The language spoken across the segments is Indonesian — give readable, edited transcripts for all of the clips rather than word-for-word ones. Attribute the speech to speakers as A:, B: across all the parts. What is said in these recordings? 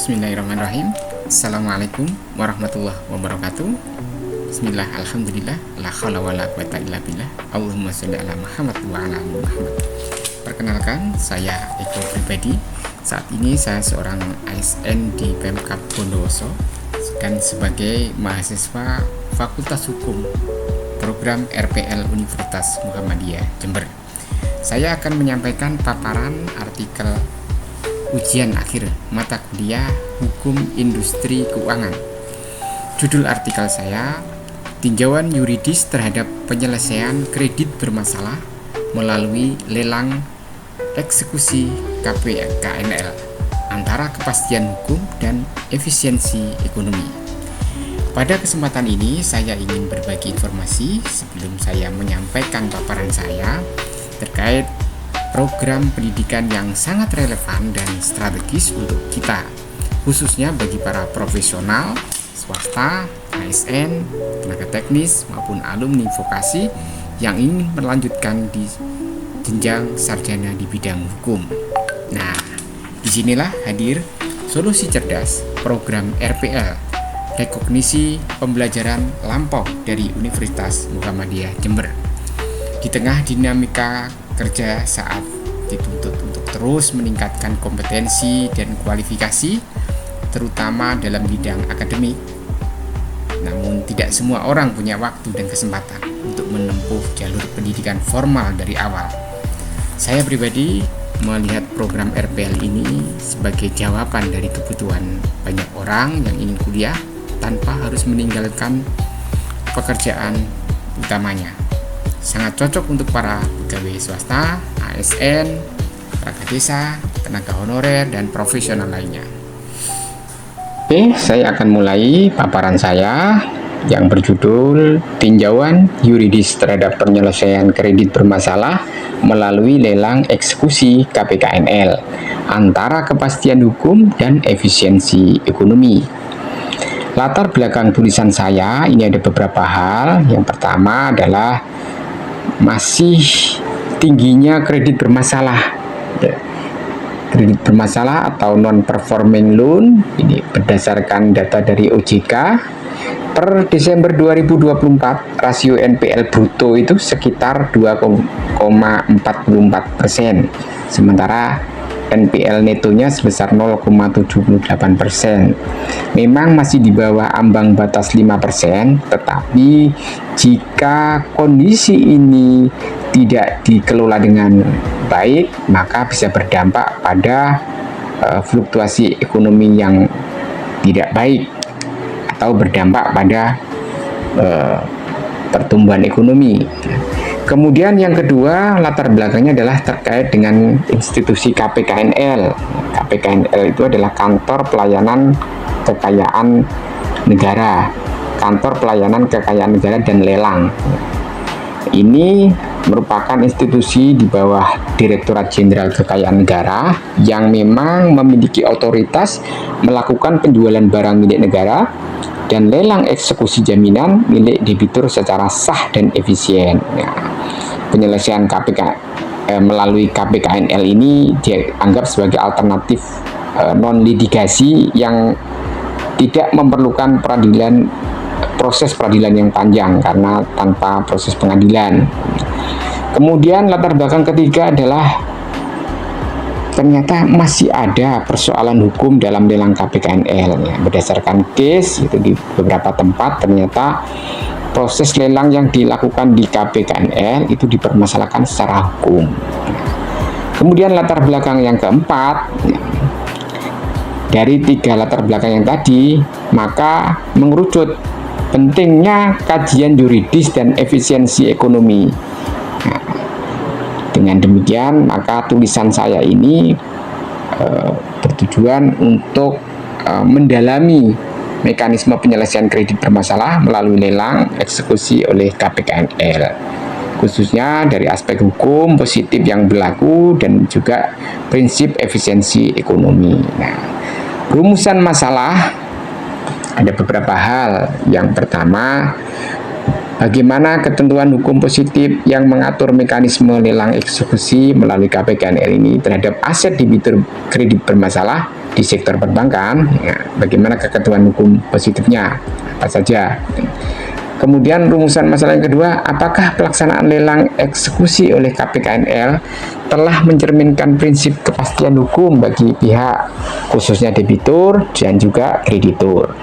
A: Bismillahirrahmanirrahim. Assalamualaikum warahmatullahi wabarakatuh. Bismillah, alhamdulillah, la haula wala quwata illa billah. Allahumma sholli ala Muhammad wa ala ali Muhammad. Perkenalkan, saya Eko pribadi. Saat ini saya seorang ASN di Pemkab Bondowoso dan sebagai mahasiswa Fakultas Hukum Program RPL Universitas Muhammadiyah Jember. Saya akan menyampaikan paparan artikel ujian akhir mata kuliah Hukum Industri Keuangan. Judul artikel saya, tinjauan yuridis terhadap penyelesaian kredit bermasalah melalui lelang eksekusi KPKNL antara kepastian hukum dan efisiensi ekonomi. Pada kesempatan ini saya ingin berbagi informasi sebelum saya menyampaikan paparan saya terkait program pendidikan yang sangat relevan dan strategis untuk kita, khususnya bagi para profesional, swasta, ASN, tenaga teknis, maupun alumni vokasi yang ingin melanjutkan di jenjang sarjana di bidang hukum. Nah, disinilah hadir solusi cerdas program RPL, rekognisi pembelajaran lampau dari Universitas Muhammadiyah Jember. Di tengah dinamika kerja saat dituntut untuk terus meningkatkan kompetensi dan kualifikasi, terutama dalam bidang akademik. Namun tidak semua orang punya waktu dan kesempatan untuk menempuh jalur pendidikan formal dari awal. Saya pribadi melihat program RPL ini sebagai jawaban dari kebutuhan banyak orang yang ingin kuliah tanpa harus meninggalkan pekerjaan utamanya. Sangat cocok untuk para pegawai swasta, ASN, perangkat desa, tenaga honorer, dan profesional lainnya. Oke, saya akan mulai paparan saya yang berjudul tinjauan yuridis terhadap penyelesaian kredit bermasalah melalui lelang eksekusi KPKNL antara kepastian hukum dan efisiensi ekonomi. Latar belakang tulisan saya ini ada beberapa hal. Yang pertama adalah masih tingginya kredit bermasalah. Kredit bermasalah atau non-performing loan ini berdasarkan data dari OJK per Desember 2024 rasio NPL bruto itu sekitar 2,44%, sementara NPL netonya sebesar 0,78%. Memang masih di bawah ambang batas 5%, tetapi jika kondisi ini tidak dikelola dengan baik, maka bisa berdampak pada fluktuasi ekonomi yang tidak baik atau berdampak pada pertumbuhan ekonomi. Kemudian yang kedua, latar belakangnya adalah terkait dengan institusi KPKNL. KPKNL itu adalah Kantor Pelayanan Kekayaan Negara, Kantor Pelayanan Kekayaan Negara dan Lelang. Ini merupakan institusi di bawah Direktorat Jenderal Kekayaan Negara yang memang memiliki otoritas melakukan penjualan barang milik negara dan lelang eksekusi jaminan milik debitur secara sah dan efisien. Penyelesaian melalui KPKNL ini dianggap sebagai alternatif non-litigasi yang tidak memerlukan proses peradilan yang panjang karena tanpa proses pengadilan. Kemudian latar belakang ketiga adalah ternyata masih ada persoalan hukum dalam lelang KPKNL ya. Berdasarkan case itu di beberapa tempat ternyata proses lelang yang dilakukan di KPKNL itu dipermasalahkan secara hukum. Kemudian latar belakang yang keempat ya, dari tiga latar belakang yang tadi, maka mengerucut pentingnya kajian yuridis dan efisiensi ekonomi. Nah, dengan demikian, maka tulisan saya ini bertujuan untuk mendalami mekanisme penyelesaian kredit bermasalah melalui lelang eksekusi oleh KPKNL, khususnya dari aspek hukum positif yang berlaku dan juga prinsip efisiensi ekonomi. Nah, rumusan masalah ada beberapa hal. Yang pertama, bagaimana ketentuan hukum positif yang mengatur mekanisme lelang eksekusi melalui KPKNL ini terhadap aset debitur kredit bermasalah di sektor perbankan, ya, bagaimana ketentuan hukum positifnya, apa saja. Kemudian rumusan masalah yang kedua, apakah pelaksanaan lelang eksekusi oleh KPKNL telah mencerminkan prinsip kepastian hukum bagi pihak khususnya debitur dan juga kreditur.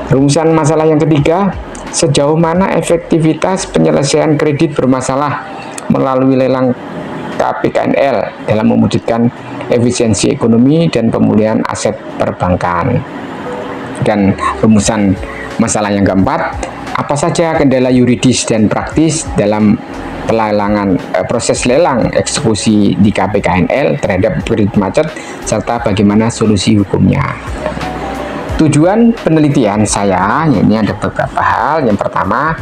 A: Rumusan masalah yang ketiga, sejauh mana efektivitas penyelesaian kredit bermasalah melalui lelang KPKNL dalam mewujudkan efisiensi ekonomi dan pemulihan aset perbankan. Dan rumusan masalah yang keempat, apa saja kendala yuridis dan praktis dalam proses lelang eksekusi di KPKNL terhadap kredit macet serta bagaimana solusi hukumnya. Tujuan penelitian saya, ini ada beberapa hal. Yang pertama,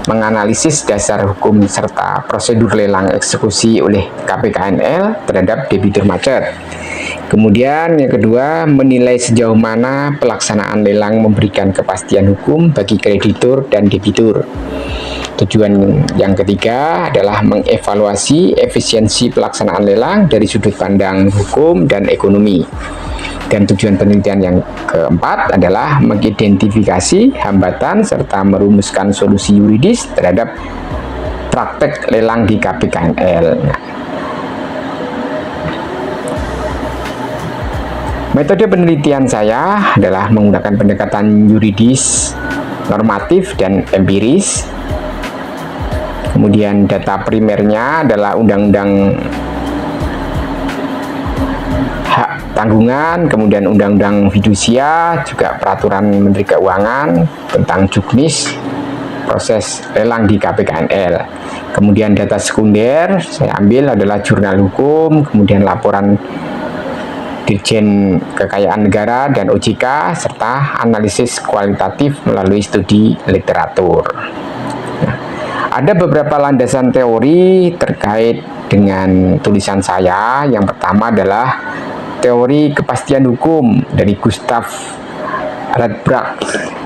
A: menganalisis dasar hukum serta prosedur lelang eksekusi oleh KPKNL terhadap debitur macet. Kemudian yang kedua, menilai sejauh mana pelaksanaan lelang memberikan kepastian hukum bagi kreditur dan debitur. Tujuan yang ketiga adalah mengevaluasi efisiensi pelaksanaan lelang dari sudut pandang hukum dan ekonomi. Dan tujuan penelitian yang keempat adalah mengidentifikasi hambatan serta merumuskan solusi yuridis terhadap praktek lelang di KPKNL. Metode penelitian saya adalah menggunakan pendekatan yuridis, normatif, dan empiris. Kemudian data primernya adalah Undang-Undang Hak Tanggungan, kemudian Undang-Undang Fidusia, juga Peraturan Menteri Keuangan tentang juknis proses lelang di KPKNL. Kemudian data sekunder saya ambil adalah jurnal hukum, kemudian laporan Dirjen Kekayaan Negara dan OJK, serta analisis kualitatif melalui studi literatur. Nah, ada beberapa landasan teori terkait dengan tulisan saya. Yang pertama adalah teori kepastian hukum dari Gustav Radbrandt.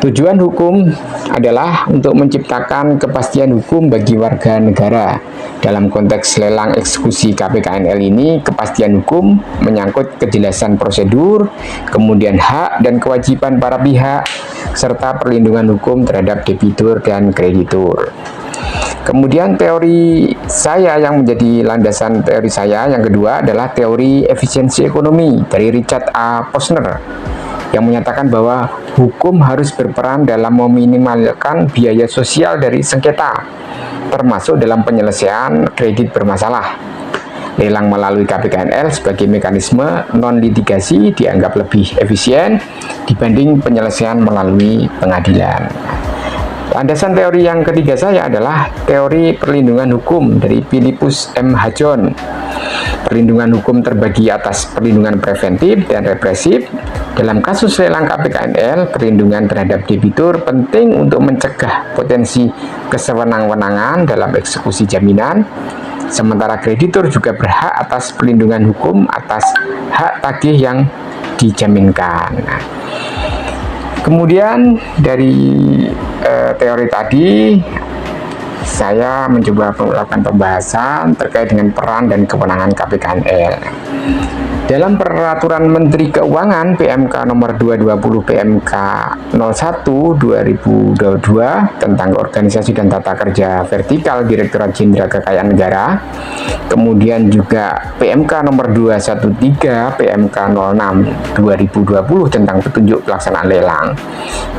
A: Tujuan hukum adalah untuk menciptakan kepastian hukum bagi warga negara. Dalam konteks lelang eksekusi KPKNL ini, kepastian hukum menyangkut kejelasan prosedur, kemudian hak dan kewajiban para pihak, serta perlindungan hukum terhadap debitur dan kreditur. Kemudian teori saya yang menjadi landasan teori saya yang kedua adalah teori efisiensi ekonomi dari Richard A. Posner, yang menyatakan bahwa hukum harus berperan dalam meminimalkan biaya sosial dari sengketa, termasuk dalam penyelesaian kredit bermasalah. Lelang melalui KPKNL sebagai mekanisme non-litigasi dianggap lebih efisien dibanding penyelesaian melalui pengadilan. Landasan teori yang ketiga saya adalah teori perlindungan hukum dari Philippus M. Hajon. Perlindungan hukum terbagi atas perlindungan preventif dan represif. Dalam kasus lelang KPKNL, perlindungan terhadap debitur penting untuk mencegah potensi kesewenang-wenangan dalam eksekusi jaminan, sementara kreditur juga berhak atas perlindungan hukum atas hak tagih yang dijaminkan. Kemudian dari teori tadi, saya mencoba melakukan pembahasan terkait dengan peran dan kewenangan KPKNL. Dalam Peraturan Menteri Keuangan PMK nomor 220 PMK 01 2022 tentang organisasi dan tata kerja vertikal Direktorat Jenderal Kekayaan Negara, kemudian juga PMK nomor 213 PMK 06 2020 tentang petunjuk pelaksanaan lelang,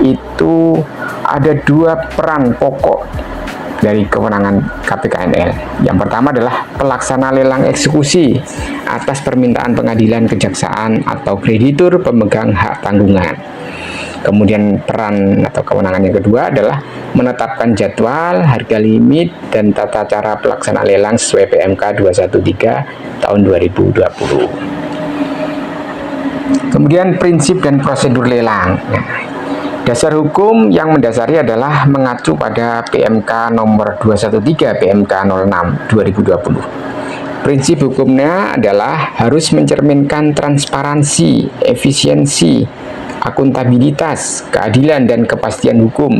A: itu ada dua peran pokok dari kewenangan KPKNL. Yang pertama adalah pelaksana lelang eksekusi atas permintaan pengadilan, kejaksaan, atau kreditur pemegang hak tanggungan. Kemudian peran atau kewenangan yang kedua adalah menetapkan jadwal, harga limit, dan tata cara pelaksanaan lelang sesuai PMK 213 tahun 2020. Kemudian prinsip dan prosedur lelang. Dasar hukum yang mendasari adalah mengacu pada PMK nomor 213 PMK 06 2020. Prinsip hukumnya adalah harus mencerminkan transparansi, efisiensi, akuntabilitas, keadilan, dan kepastian hukum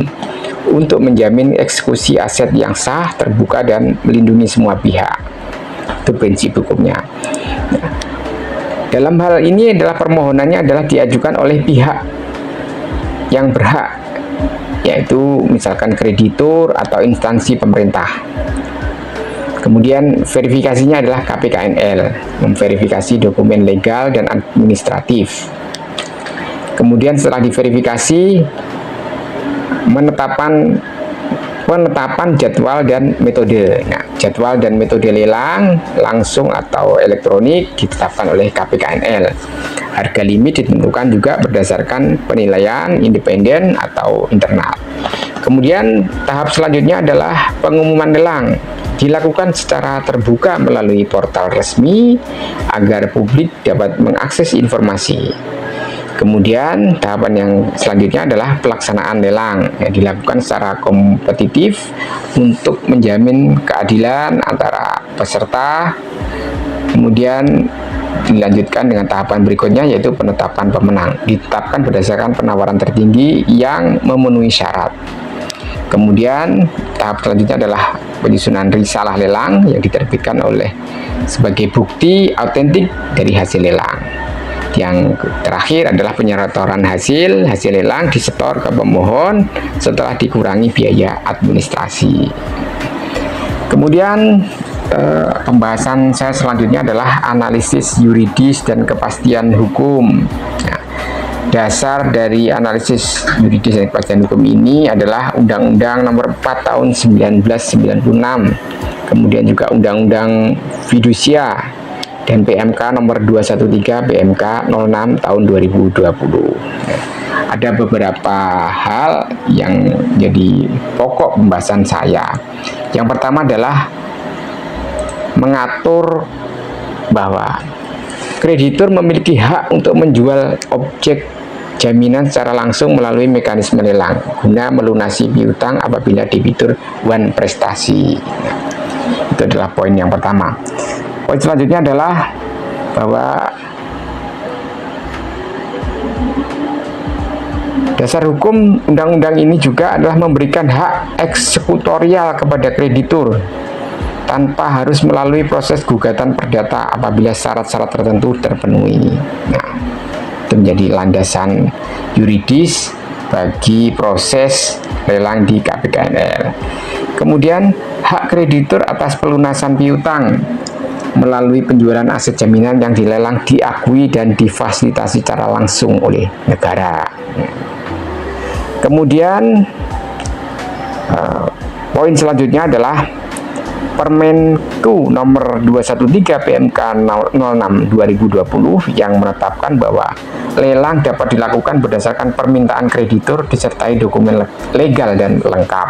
A: untuk menjamin eksekusi aset yang sah, terbuka, dan melindungi semua pihak. Itu prinsip hukumnya. Dalam hal ini adalah permohonannya adalah diajukan oleh pihak yang berhak, yaitu misalkan kreditur atau instansi pemerintah. Kemudian verifikasinya adalah KPKNL, memverifikasi dokumen legal dan administratif. Kemudian setelah diverifikasi, penetapan jadwal dan metode. Nah, jadwal dan metode lelang langsung atau elektronik ditetapkan oleh KPKNL. Harga limit ditentukan juga berdasarkan penilaian independen atau internal. Kemudian tahap selanjutnya adalah pengumuman lelang. Dilakukan secara terbuka melalui portal resmi agar publik dapat mengakses informasi. Kemudian tahapan yang selanjutnya adalah pelaksanaan lelang yang dilakukan secara kompetitif untuk menjamin keadilan antara peserta. Kemudian dilanjutkan dengan tahapan berikutnya, yaitu penetapan pemenang. Ditetapkan berdasarkan penawaran tertinggi yang memenuhi syarat. Kemudian tahap selanjutnya adalah penyusunan risalah lelang yang diterbitkan oleh sebagai bukti autentik dari hasil lelang. Yang terakhir adalah penyetoran hasil lelang disetor ke pemohon setelah dikurangi biaya administrasi. Kemudian pembahasan saya selanjutnya adalah analisis yuridis dan kepastian hukum. Nah, dasar dari analisis yuridis dan kepastian hukum ini adalah Undang-Undang Nomor 4 Tahun 1996, kemudian juga Undang-Undang Fidusia, dan PMK nomor 213 PMK 06 tahun 2020. Ada beberapa hal yang jadi pokok pembahasan saya. Yang pertama adalah mengatur bahwa kreditur memiliki hak untuk menjual objek jaminan secara langsung melalui mekanisme lelang guna melunasi piutang apabila debitur wan prestasi. Itu adalah poin yang pertama. Poin selanjutnya adalah bahwa dasar hukum undang-undang ini juga adalah memberikan hak eksekutorial kepada kreditur tanpa harus melalui proses gugatan perdata apabila syarat-syarat tertentu terpenuhi. Nah, itu menjadi landasan yuridis bagi proses lelang di KPKNL. Kemudian hak kreditur atas pelunasan piutang melalui penjualan aset jaminan yang dilelang diakui dan difasilitasi secara langsung oleh negara. Kemudian poin selanjutnya adalah Permenku nomor 213 PMK 06 2020 yang menetapkan bahwa lelang dapat dilakukan berdasarkan permintaan kreditur disertai dokumen legal dan lengkap.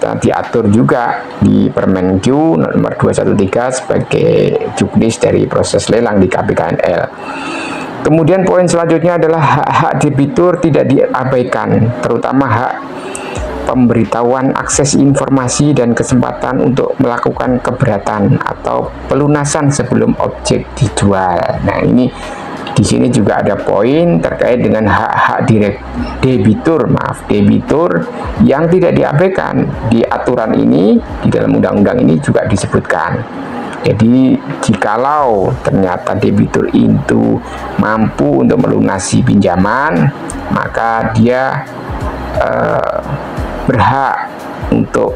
A: Diatur juga di Permenku nomor 213 sebagai juknis dari proses lelang di KPKNL. Kemudian poin selanjutnya adalah hak-hak debitur tidak diabaikan, terutama hak pemberitahuan akses informasi dan kesempatan untuk melakukan keberatan atau pelunasan sebelum objek dijual. Nah, ini di sini juga ada poin terkait dengan hak-hak debitur yang tidak diabaikan. Di aturan ini, di dalam undang-undang ini juga disebutkan. Jadi, jikalau ternyata debitur itu mampu untuk melunasi pinjaman, maka dia berhak untuk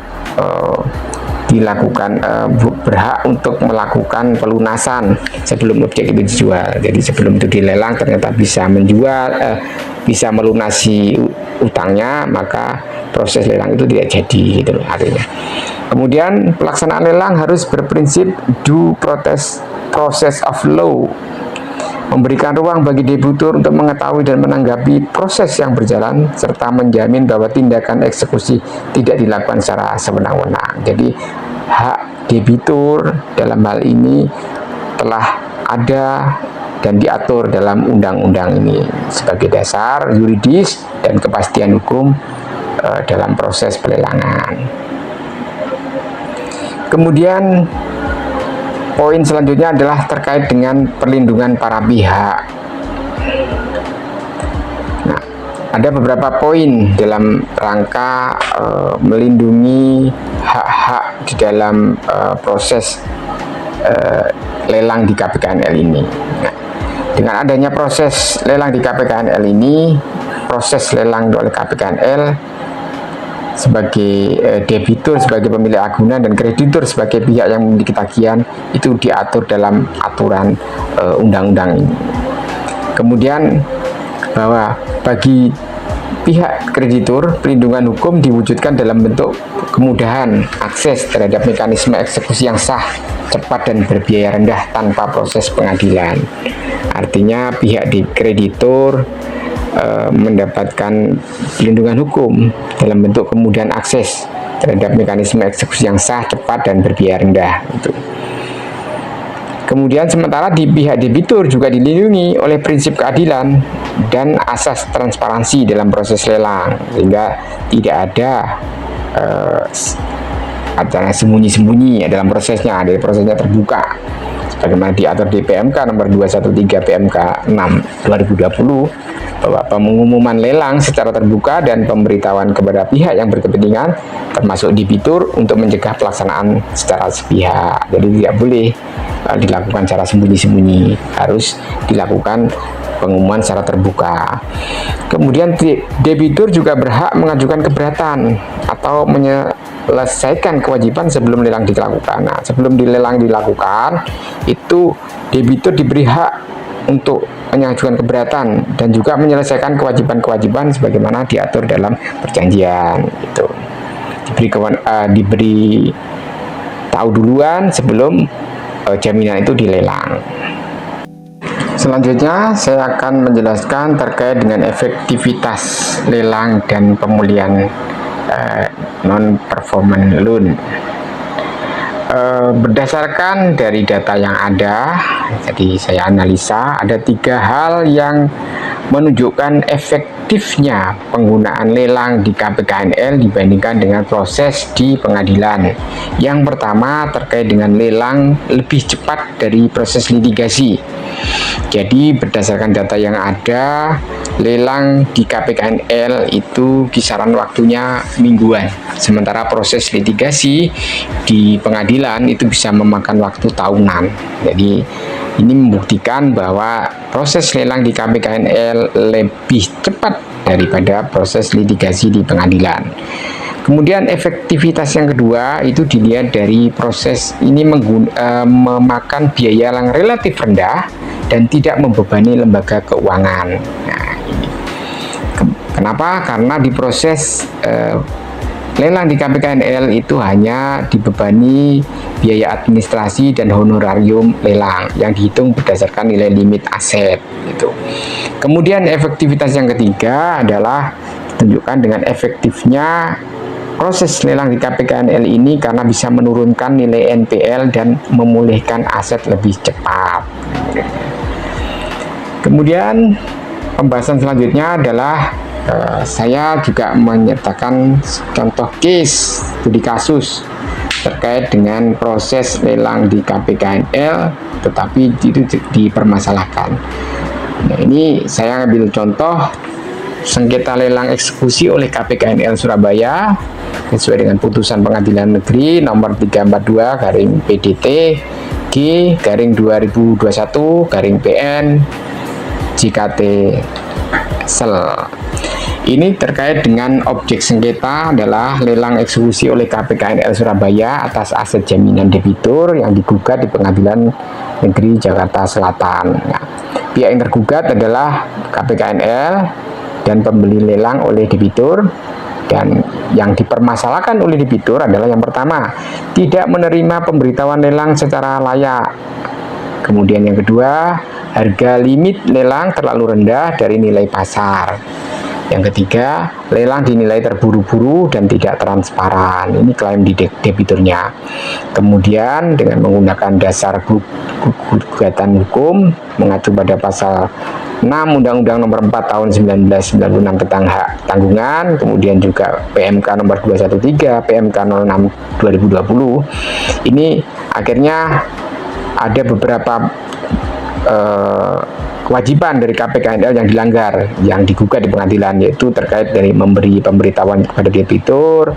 A: berhak untuk melakukan pelunasan sebelum objek itu dijual. Jadi sebelum itu dilelang ternyata bisa bisa melunasi utangnya, maka proses lelang itu tidak jadi, gitu artinya. Kemudian pelaksanaan lelang harus berprinsip due process of law, memberikan ruang bagi debitur untuk mengetahui dan menanggapi proses yang berjalan, serta menjamin bahwa tindakan eksekusi tidak dilakukan secara sewenang-wenang. Jadi hak debitur dalam hal ini telah ada dan diatur dalam undang-undang ini sebagai dasar yuridis dan kepastian hukum dalam proses pelelangan. Kemudian poin selanjutnya adalah terkait dengan perlindungan para pihak. Nah, ada beberapa poin dalam rangka melindungi hak-hak di dalam proses lelang di KPKNL ini. Nah, dengan adanya proses lelang di KPKNL ini, proses lelang oleh KPKNL sebagai debitur, sebagai pemilik agunan, dan kreditur sebagai pihak yang memiliki tagihan itu diatur dalam aturan undang-undang ini. Kemudian bahwa bagi pihak kreditur, pelindungan hukum diwujudkan dalam bentuk kemudahan akses terhadap mekanisme eksekusi yang sah, cepat, dan berbiaya rendah tanpa proses pengadilan. Artinya pihak di kreditur mendapatkan pelindungan hukum dalam bentuk kemudahan akses terhadap mekanisme eksekusi yang sah, cepat, dan berbiaya rendah. Kemudian sementara di pihak debitur juga dilindungi oleh prinsip keadilan dan asas transparansi dalam proses lelang, sehingga tidak ada acara sembunyi-sembunyi dalam prosesnya, dari prosesnya terbuka sebagaimana diatur di PMK nomor 213 PMK 6 2020, bahwa pengumuman lelang secara terbuka dan pemberitahuan kepada pihak yang berkepentingan termasuk debitur untuk mencegah pelaksanaan secara sepihak. Jadi tidak boleh dilakukan secara sembunyi-sembunyi, harus dilakukan pengumuman secara terbuka. Kemudian debitur juga berhak mengajukan keberatan atau menyelesaikan kewajiban sebelum lelang dilakukan. Nah, sebelum lelang dilakukan, itu debitur diberi hak untuk mengajukan keberatan dan juga menyelesaikan kewajiban-kewajiban sebagaimana diatur dalam perjanjian. Itu diberi tahu duluan sebelum jaminan itu dilelang. Selanjutnya saya akan menjelaskan terkait dengan efektivitas lelang dan pemulihan non-performance loan. Berdasarkan dari data yang ada, jadi saya analisa ada 3 hal yang menunjukkan efektifnya penggunaan lelang di KPKNL dibandingkan dengan proses di pengadilan. Yang pertama terkait dengan lelang lebih cepat dari proses litigasi. Jadi berdasarkan data yang ada, lelang di KPKNL itu kisaran waktunya mingguan, sementara proses litigasi di pengadilan itu bisa memakan waktu tahunan. Jadi ini membuktikan bahwa proses lelang di KPKNL lebih cepat daripada proses litigasi di pengadilan. Kemudian efektivitas yang kedua itu dilihat dari proses ini memakan biaya yang relatif rendah dan tidak membebani lembaga keuangan. Nah, ini kenapa? Karena di proses lelang di KPKNL itu hanya dibebani biaya administrasi dan honorarium lelang yang dihitung berdasarkan nilai limit aset. Gitu. Kemudian efektivitas yang ketiga adalah ditunjukkan dengan efektifnya proses lelang di KPKNL ini karena bisa menurunkan nilai NPL dan memulihkan aset lebih cepat. Kemudian pembahasan selanjutnya adalah saya juga menyertakan contoh case studi kasus terkait dengan proses lelang di KPKNL tetapi itu dipermasalahkan. Nah, ini saya ambil contoh sengketa lelang eksekusi oleh KPKNL Surabaya sesuai dengan putusan Pengadilan Negeri nomor 342 garing PDT G garing 2021 garing PN JKT Sel. Ini terkait dengan objek sengketa adalah lelang eksekusi oleh KPKNL Surabaya atas aset jaminan debitur yang digugat di Pengadilan Negeri Jakarta Selatan. Nah, pihak yang tergugat adalah KPKNL dan pembeli lelang oleh debitur, dan yang dipermasalahkan oleh debitur adalah yang pertama, tidak menerima pemberitahuan lelang secara layak. Kemudian yang kedua, harga limit lelang terlalu rendah dari nilai pasar. Yang ketiga, lelang dinilai terburu-buru dan tidak transparan. Ini klaim di debiturnya. Kemudian dengan menggunakan dasar gugatan hukum mengacu pada pasal 6 Undang-Undang Nomor 4 Tahun 1996 tentang hak tanggungan, kemudian juga PMK Nomor 213, PMK 06 2020. Ini akhirnya ada beberapa kewajiban dari KPKNL yang dilanggar, yang digugat di pengadilan, yaitu terkait dari memberi pemberitahuan kepada debitur,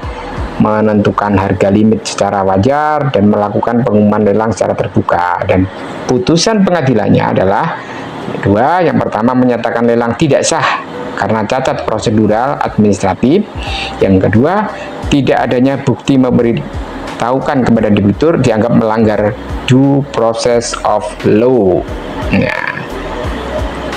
B: menentukan harga limit secara wajar, dan melakukan pengumuman lelang secara terbuka. Dan putusan pengadilannya adalah dua, yang pertama menyatakan lelang tidak sah karena cacat prosedural administratif. Yang kedua, tidak adanya bukti memberitahukan kepada debitur dianggap melanggar due process of law. Nah,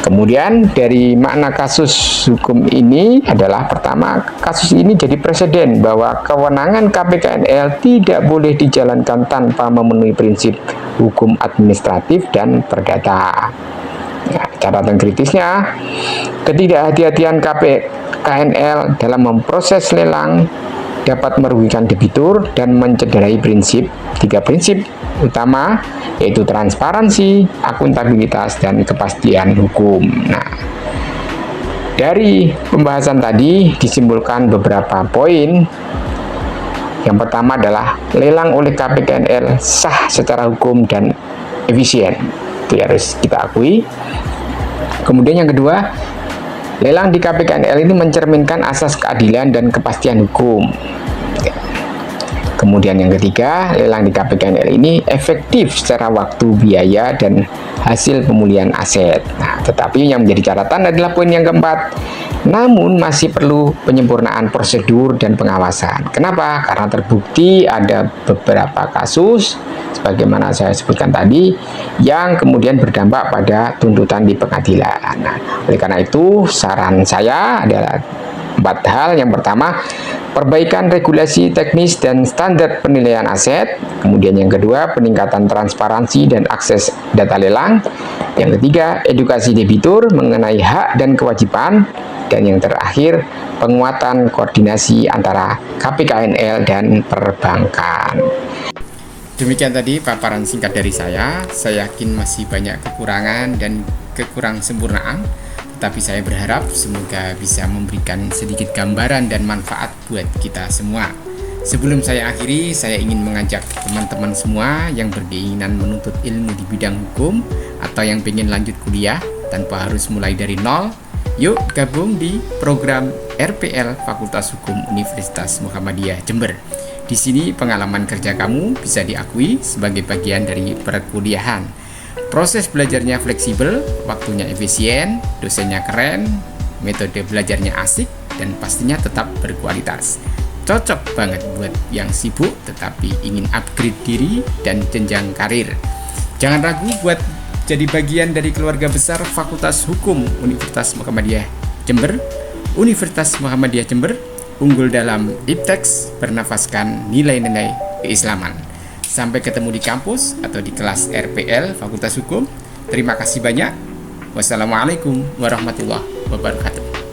B: kemudian dari makna kasus hukum ini adalah pertama, kasus ini jadi presiden bahwa kewenangan KPKNL tidak boleh dijalankan tanpa memenuhi prinsip hukum administratif dan perdata. Nah, catatan kritisnya, ketidakhati-hatian KPKNL dalam memproses lelang dapat merugikan debitur dan mencederai tiga prinsip utama, yaitu transparansi, akuntabilitas, dan kepastian hukum. Nah, dari pembahasan tadi disimpulkan beberapa poin. Yang pertama adalah lelang oleh KPKNL sah secara hukum dan efisien. Itu harus kita akui. Kemudian yang kedua, lelang di KPKNL ini mencerminkan asas keadilan dan kepastian hukum. Kemudian yang ketiga, lelang di KPKNL ini efektif secara waktu, biaya, dan hasil pemulihan aset. Nah, tetapi yang menjadi catatan adalah poin yang keempat, namun masih perlu penyempurnaan prosedur dan pengawasan. Kenapa? Karena terbukti ada beberapa kasus, sebagaimana saya sebutkan tadi, yang kemudian berdampak pada tuntutan di pengadilan. Nah, oleh karena itu, saran saya adalah 4 hal. Yang pertama, perbaikan regulasi teknis dan standar penilaian aset. Kemudian yang kedua, peningkatan transparansi dan akses data lelang. Yang ketiga, edukasi debitur mengenai hak dan kewajiban. Dan yang terakhir, penguatan koordinasi antara KPKNL dan perbankan.
A: Demikian tadi paparan singkat dari saya. Saya yakin masih banyak kekurangan dan kekurang sempurnaan, tapi saya berharap semoga bisa memberikan sedikit gambaran dan manfaat buat kita semua. Sebelum saya akhiri, saya ingin mengajak teman-teman semua yang berkeinginan menuntut ilmu di bidang hukum atau yang ingin lanjut kuliah tanpa harus mulai dari nol, yuk gabung di program RPL Fakultas Hukum Universitas Muhammadiyah Jember. Di sini pengalaman kerja kamu bisa diakui sebagai bagian dari perkuliahan. Proses belajarnya fleksibel, waktunya efisien, dosennya keren, metode belajarnya asik, dan pastinya tetap berkualitas. Cocok banget buat yang sibuk tetapi ingin upgrade diri dan jenjang karir. Jangan ragu buat jadi bagian dari keluarga besar Fakultas Hukum Universitas Muhammadiyah Jember. Universitas Muhammadiyah Jember unggul dalam ipteks, bernafaskan nilai-nilai keislaman. Sampai ketemu di kampus atau di kelas RPL Fakultas Hukum. Terima kasih banyak. Wassalamualaikum warahmatullahi wabarakatuh.